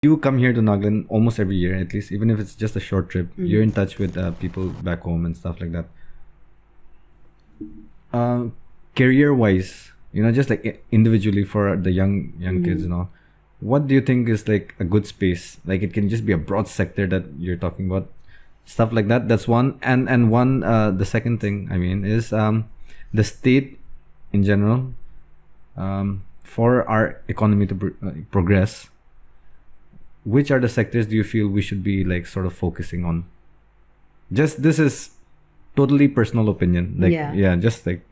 You come here to Nagaland almost every year, at least, even if it's just a short trip. You're in touch with people back home and stuff like that. Career-wise, just like individually for the young kids, what do you think is like a good space? Like it can just be a broad sector that you're talking about, stuff like that. That's one, and one. The second thing I mean is the state in general, for our economy to progress. Which are the sectors do you feel we should be like sort of focusing on? Just this is totally personal opinion. Like just like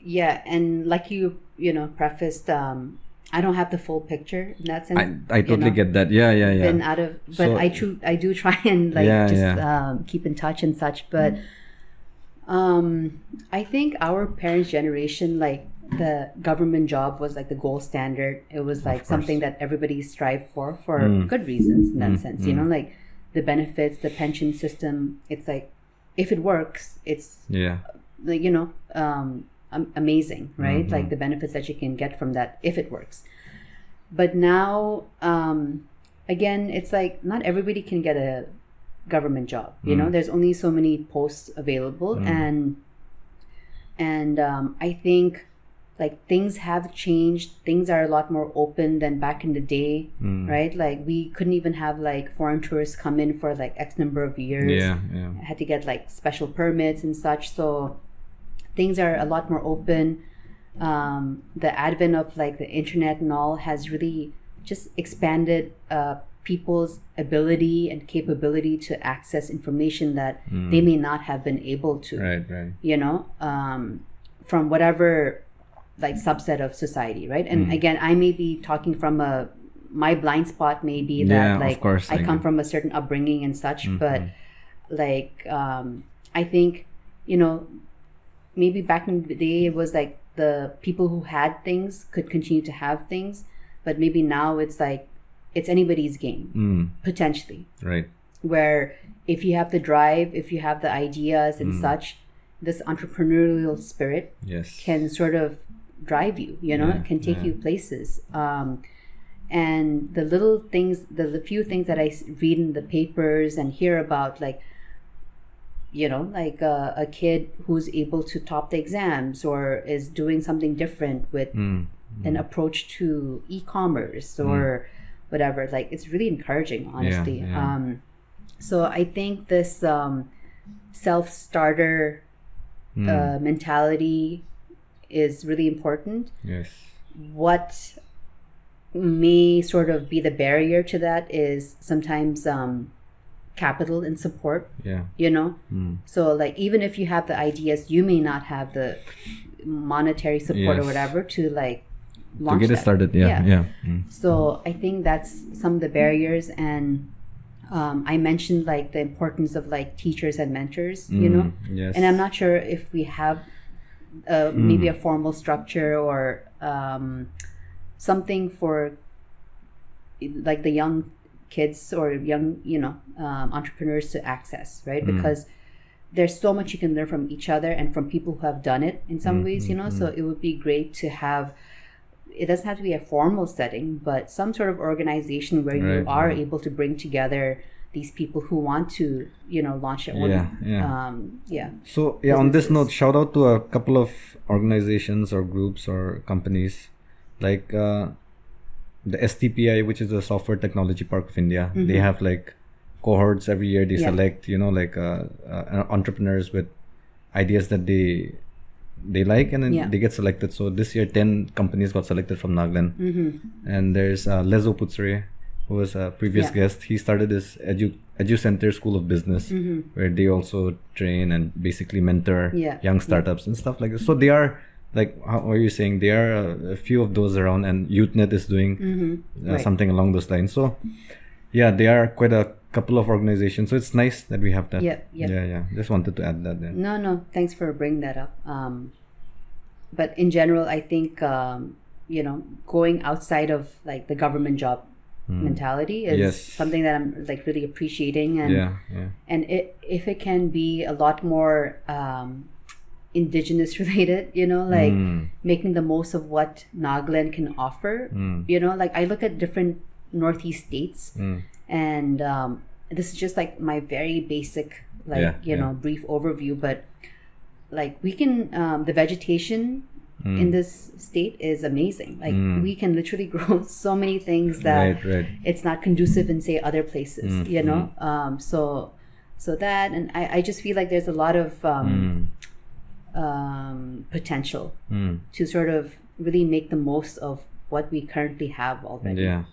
and like you prefaced, I don't have the full picture in that sense. I totally get that. Yeah. Been out of, but so, I do try and like keep in touch and such. But I think our parents' generation, like the government job was like the gold standard. It was like something that everybody strived for good reasons in that sense. Like the benefits, the pension system. It's like if it works, it's like amazing, right? Like the benefits that you can get from that if it works. But now, again, it's like not everybody can get a government job. There's only so many posts available, and I think like things have changed. Things are a lot more open than back in the day, right? Like we couldn't even have like foreign tourists come in for like X number of years. Had to get like special permits and such. So things are a lot more open. The advent of like the internet and all has really just expanded people's ability and capability to access information that they may not have been able to. Right. From whatever like subset of society, right? And again, I may be talking from my blind spot may be that like I come from a certain upbringing and such, but like I think maybe back in the day it was like the people who had things could continue to have things, but maybe now it's like it's anybody's game potentially, right? Where if you have the drive, if you have the ideas and such, this entrepreneurial spirit can sort of drive you, it can take you places. And the little things, the few things that I read in the papers and hear about, like, like a kid who's able to top the exams or is doing something different with an approach to e-commerce or whatever, like it's really encouraging, honestly. So I think this self-starter mentality is really important. What may sort of be the barrier to that is sometimes capital and support. So like even if you have the ideas, you may not have the monetary support or whatever to like launch to get it started. So I think that's some of the barriers. And I mentioned like the importance of like teachers and mentors, and I'm not sure if we have maybe a formal structure or something for like the young kids or young entrepreneurs to access, right? Because there's so much you can learn from each other and from people who have done it in some ways, so it would be great to have, it doesn't have to be a formal setting, but some sort of organization where you are able to bring together these people who want to, launch their own. So on this note, shout out to a couple of organizations or groups or companies like the STPI, which is the Software Technology Park of India. They have like cohorts every year. They select, like entrepreneurs with ideas that they like, and then they get selected. So this year 10 companies got selected from Nagaland. And there's Lezo Putsure, who was a previous guest. He started his Edu Center School of Business, where they also train and basically mentor young startups and stuff like this. So they are like, how are you saying? There are a few of those around, and YouthNet is doing something along those lines. So they are quite a couple of organizations. So it's nice that we have that. Just wanted to add that. No, thanks for bringing that up. But in general, I think going outside of like the government job mentality is something that I'm like really appreciating, and and if it can be a lot more indigenous related, like making the most of what Nagaland can offer. Like I look at different Northeast states, and this is just like my very basic, like brief overview. But like we can, the vegetation in this state is amazing. Like we can literally grow so many things that it's not conducive in say other places. You know, so that, and I just feel like there's a lot of potential to sort of really make the most of what we currently have already. Yeah.